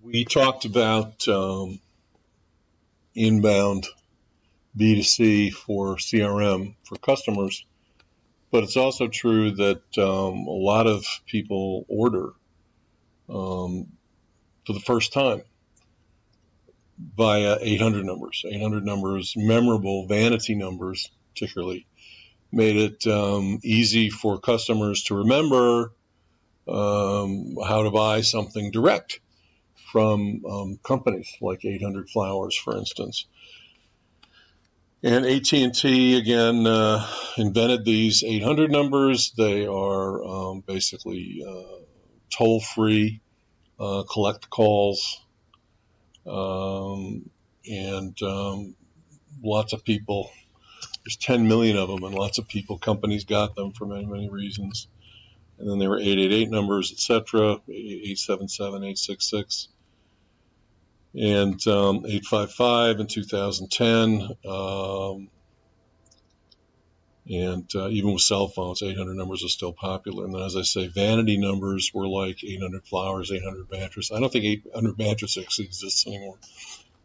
We talked about inbound B2C for CRM for customers, but it's also true that a lot of people order for the first time via 800 numbers. 800 numbers, memorable vanity numbers, particularly, made it easy for customers to remember how to buy something direct from companies like 800 Flowers, for instance. And AT&T, again, invented these 800 numbers. They are basically toll-free, collect calls, and lots of people, there's 10 million of them, and lots of people, companies got them for many, many reasons. And then there were 888 numbers, etc., 877, 866. And 855 in 2010, and even with cell phones, 800 numbers are still popular. And then, as I say, vanity numbers were like 800 Flowers, 800 Mattress. I don't think 800 Mattress actually exists anymore.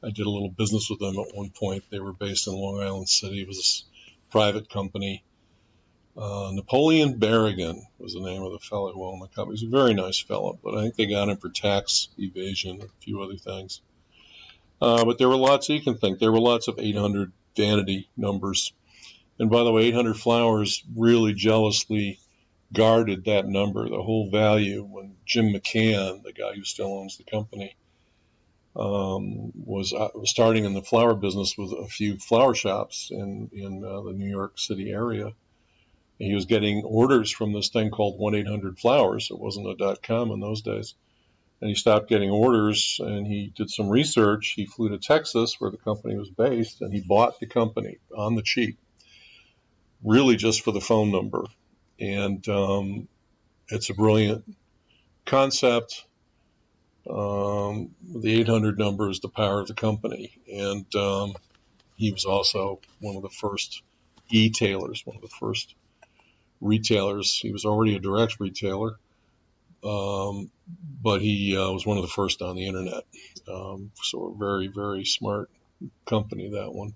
I did a little business with them at one point. They were based in Long Island City. It was a private company. Napoleon Berrigan was the name of the fellow who owned the company. He was a very nice fellow, but I think they got him for tax evasion and a few other things. But there were lots, you can think, there were lots of 800 vanity numbers. And by the way, 800 Flowers really jealously guarded that number, the whole value, when Jim McCann, the guy who still owns the company, was starting in the flower business with a few flower shops in the New York City area. He was getting orders from this thing called 1-800-Flowers. It wasn't a .com in those days. And he stopped getting orders, and he did some research. He flew to Texas, where the company was based, and he bought the company on the cheap, really just for the phone number. And it's a brilliant concept. The 800 number is the power of the company. And he was also one of the first e-tailers, one of the first retailers. He was already a direct retailer, but he was one of the first on the internet. So a very, very smart company, that one.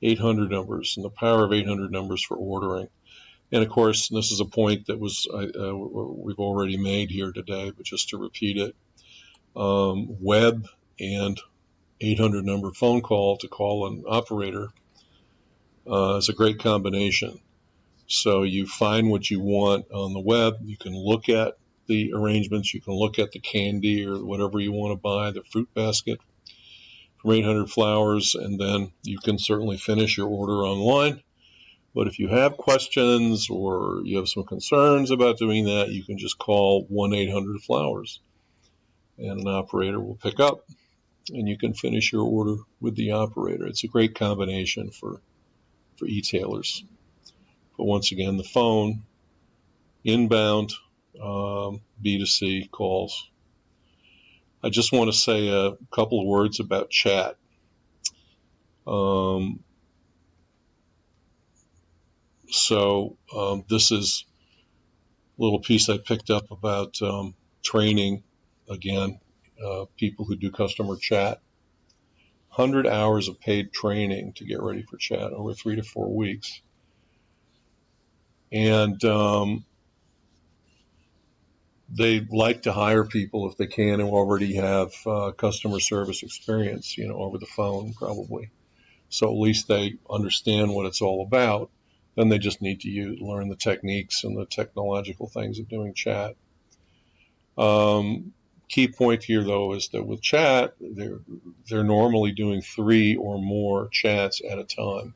800 numbers and the power of 800 numbers for ordering. And of course, this is a point that we've already made here today, but just to repeat it, web and 800 number phone call to call an operator is a great combination. So you find what you want on the web. You can look at the arrangements. You can look at the candy or whatever you want to buy, the fruit basket from 800 Flowers, and then you can certainly finish your order online. But if you have questions or you have some concerns about doing that, you can just call 1-800-Flowers, and an operator will pick up, and you can finish your order with the operator. It's a great combination for e-tailers. But once again, the phone, inbound, B2C calls. I just want to say a couple of words about chat. This is a little piece I picked up about training, again, people who do customer chat. 100 hours of paid training to get ready for chat over 3 to 4 weeks. And they like to hire people, if they can, who already have customer service experience, over the phone probably. So at least they understand what it's all about. Then they just need to learn the techniques and the technological things of doing chat. Key point here, though, is that with chat, they're normally doing 3 or more chats at a time,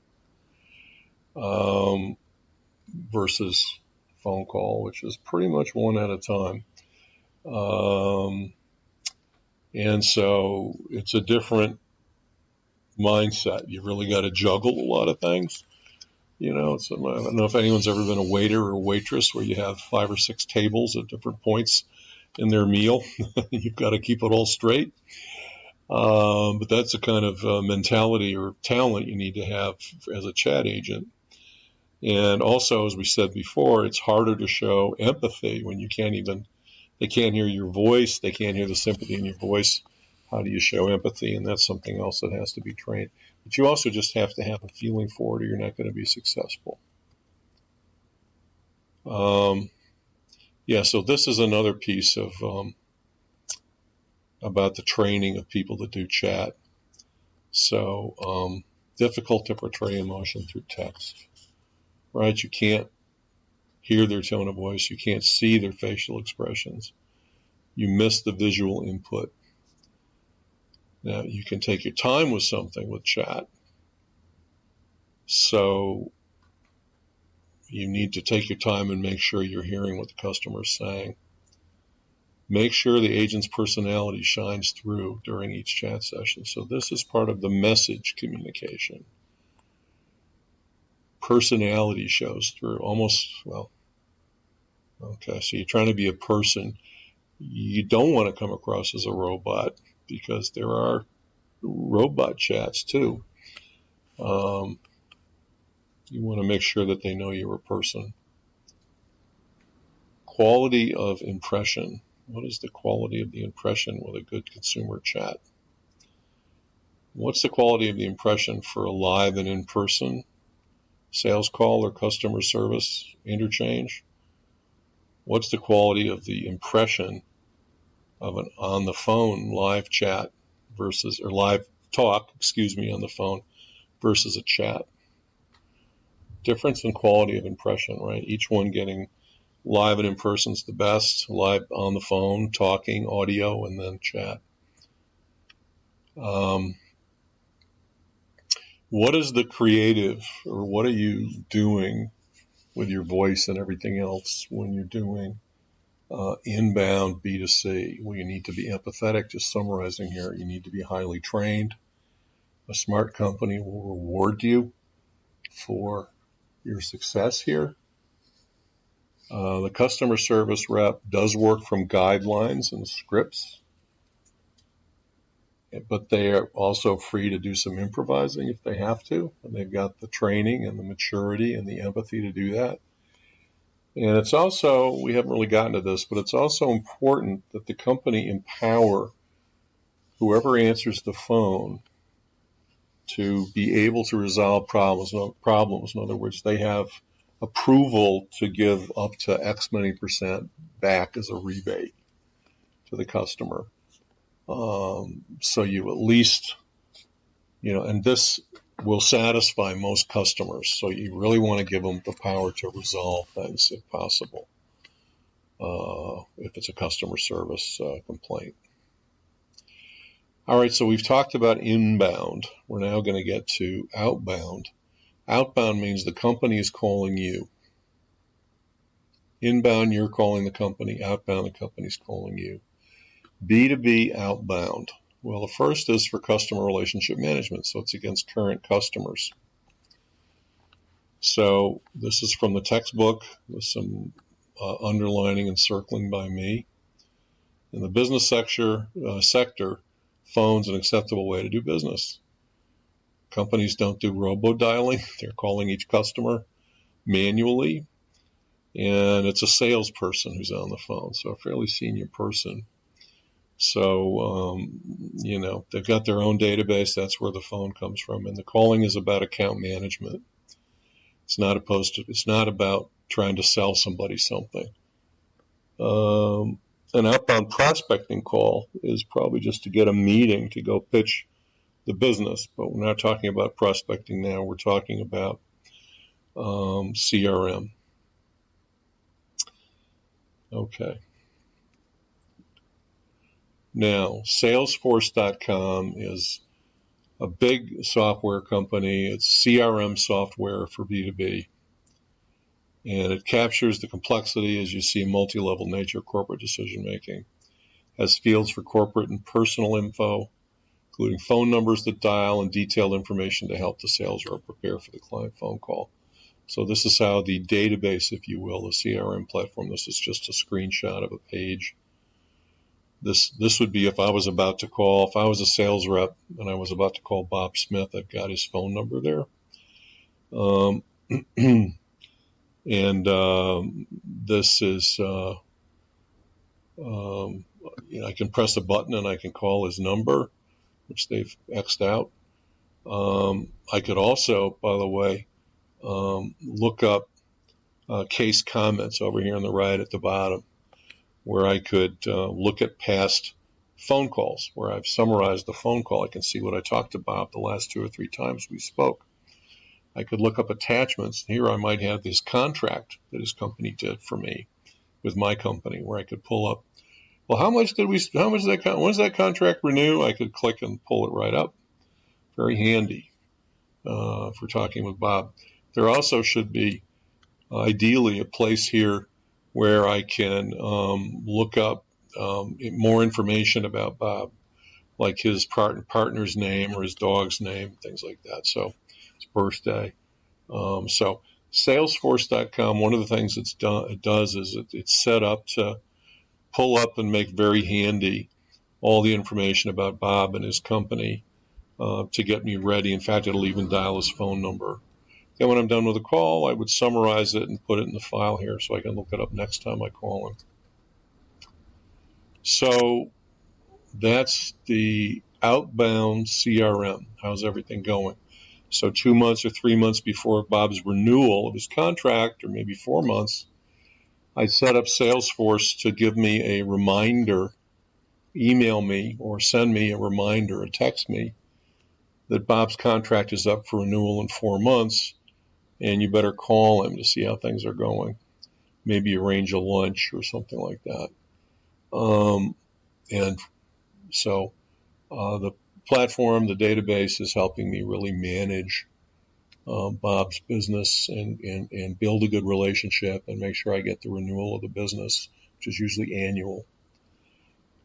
versus phone call, which is pretty much one at a time. And so it's a different mindset. You really got to juggle a lot of things. I don't know if anyone's ever been a waiter or a waitress where you have 5 or 6 tables at different points in their meal. You've got to keep it all straight. But that's the kind of mentality or talent you need to have as a chat agent. And also, as we said before, it's harder to show empathy when you can't even They can't hear your voice. They can't hear the sympathy in your voice. How do you show empathy? And that's something else that has to be trained. But you also just have to have a feeling for it, or you're not going to be successful. Yeah, so this is another piece of about the training of people that do chat. So difficult to portray emotion through text, right? You can't hear their tone of voice. You can't see their facial expressions. You miss the visual input. Now, you can take your time with something with chat. So you need to take your time and make sure you're hearing what the customer is saying. Make sure the agent's personality shines through during each chat session. So this is part of the message communication. Personality shows through almost, well, okay, so you're trying to be a person. You don't want to come across as a robot, because there are robot chats too. You want to make sure that they know you're a person. Quality of impression. What is the quality of the impression with a good consumer chat? What's the quality of the impression for a live and in-person sales call or customer service interchange? What's the quality of the impression of an on-the-phone live chat versus, or live talk, on the phone versus a chat? Difference in quality of impression, right? Each one getting live and in person's the best, live on the phone, talking, audio, and then chat. What is the creative, or what are you doing with your voice and everything else when you're doing inbound B2C? Well, you need to be empathetic, just summarizing here. You need to be highly trained. A smart company will reward you for your success here. The customer service rep does work from guidelines and scripts, but they are also free to do some improvising if they have to, and they've got the training and the maturity and the empathy to do that. And it's also, we haven't really gotten to this, but it's also important that the company empower whoever answers the phone to be able to resolve problems. In other words, they have approval to give up to X many % back as a rebate to the customer. So you at least, and this will satisfy most customers. So you really want to give them the power to resolve things if possible, if it's a customer service complaint. All right, so we've talked about inbound. We're now going to get to outbound. Outbound means the company is calling you. Inbound, you're calling the company. Outbound, the company's calling you. B2B outbound. Well, the first is for customer relationship management, so it's against current customers. So this is from the textbook with some underlining and circling by me. In the business sector, phone's an acceptable way to do business. Companies don't do robo-dialing. They're calling each customer manually, and it's a salesperson who's on the phone, so a fairly senior person. So, they've got their own database. That's where the phone comes from. And the calling is about account management. It's not about trying to sell somebody something. An outbound prospecting call is probably just to get a meeting to go pitch the business. But we're not talking about prospecting now. We're talking about CRM. Okay. Now, Salesforce.com is a big software company. It's CRM software for B2B. And it captures the complexity, as you see, multi-level nature of corporate decision-making. Has fields for corporate and personal info, including phone numbers that dial and detailed information to help the sales rep prepare for the client phone call. So this is how the database, if you will, the CRM platform, this is just a screenshot of a page. This would be if I was a sales rep and I was about to call Bob Smith, I've got his phone number there. And this is I can press a button and I can call his number, which they've X'd out. I could also, by the way, look up case comments over here on the right at the bottom, where I could look at past phone calls, where I've summarized the phone call. I can see what I talked about the last 2 or 3 times we spoke. I could look up attachments. Here I might have this contract that his company did for me with my company, where I could pull up, well, when does that contract renew? I could click and pull it right up. Very handy for talking with Bob. There also should be ideally a place here where I can look up more information about Bob, like his partner's name or his dog's name, things like that. So his birthday. So Salesforce.com, one of the things it does is it's set up to pull up and make very handy all the information about Bob and his company to get me ready. In fact, it'll even dial his phone number. Then when I'm done with the call, I would summarize it and put it in the file here so I can look it up next time I call him. So that's the outbound CRM. How's everything going? So 2 months or 3 months before Bob's renewal of his contract, or maybe 4 months, I set up Salesforce to give me a reminder, email me or send me a reminder, or text me that Bob's contract is up for renewal in 4 months, and you better call him to see how things are going. Maybe arrange a lunch or something like that. And so the platform, the database, is helping me really manage Bob's business and build a good relationship and make sure I get the renewal of the business, which is usually annual.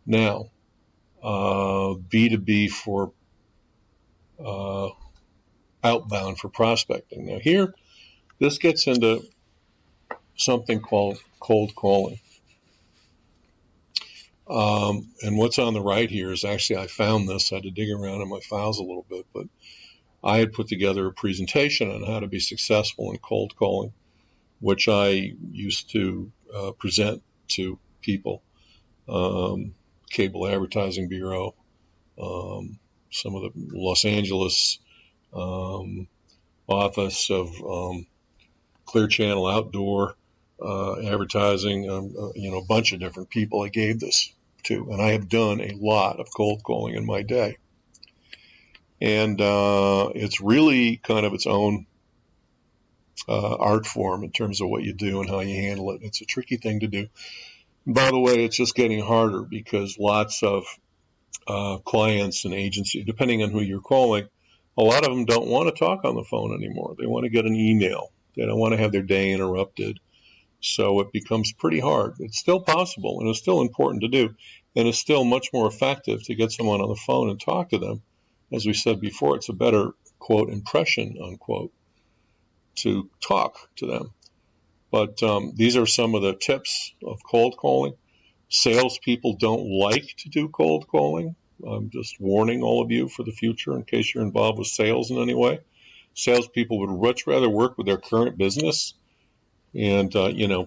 Now, B2B for outbound for prospecting. Now here, this gets into something called cold calling. And what's on the right here is actually, I found this. I had to dig around in my files a little bit, but I had put together a presentation on how to be successful in cold calling, which I used to present to people. Cable Advertising Bureau, some of the Los Angeles office of Clear Channel Outdoor Advertising, a bunch of different people I gave this to. And I have done a lot of cold calling in my day. And it's really kind of its own art form in terms of what you do and how you handle it. It's a tricky thing to do. By the way, it's just getting harder because lots of clients and agencies, depending on who you're calling, a lot of them don't want to talk on the phone anymore. They want to get an email. They don't want to have their day interrupted. So it becomes pretty hard. It's still possible, and it's still important to do, and it's still much more effective to get someone on the phone and talk to them. As we said before, it's a better, quote, impression, unquote, to talk to them. But these are some of the tips of cold calling. Salespeople don't like to do cold calling. I'm just warning all of you for the future in case you're involved with sales in any way. Salespeople would much rather work with their current business and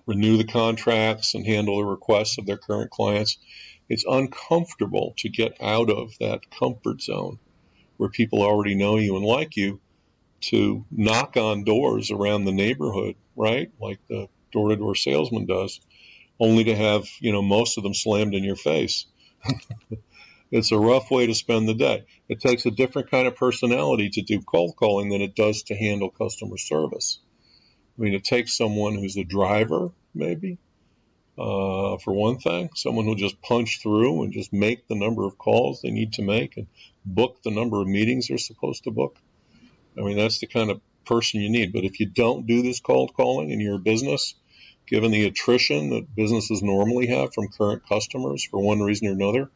renew the contracts and handle the requests of their current clients. It's uncomfortable to get out of that comfort zone where people already know you and like you, to knock on doors around the neighborhood, right? Like the door-to-door salesman does, only to have, most of them slammed in your face. It's a rough way to spend the day. It takes a different kind of personality to do cold calling than it does to handle customer service. I mean, it takes someone who's a driver, maybe, for one thing, someone who'll just punch through and just make the number of calls they need to make and book the number of meetings they're supposed to book. I mean, that's the kind of person you need. But if you don't do this cold calling in your business, given the attrition that businesses normally have from current customers for one reason or another,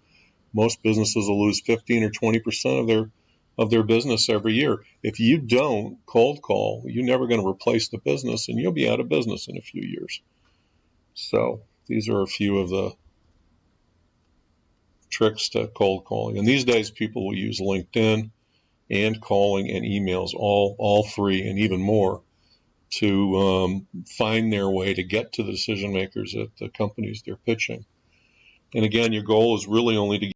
most businesses will lose 15 or 20% of their business every year. If you don't cold call, you're never going to replace the business, and you'll be out of business in a few years. So these are a few of the tricks to cold calling. And these days, people will use LinkedIn and calling and emails, all three and even more, to find their way to get to the decision makers at the companies they're pitching. And again, your goal is really only to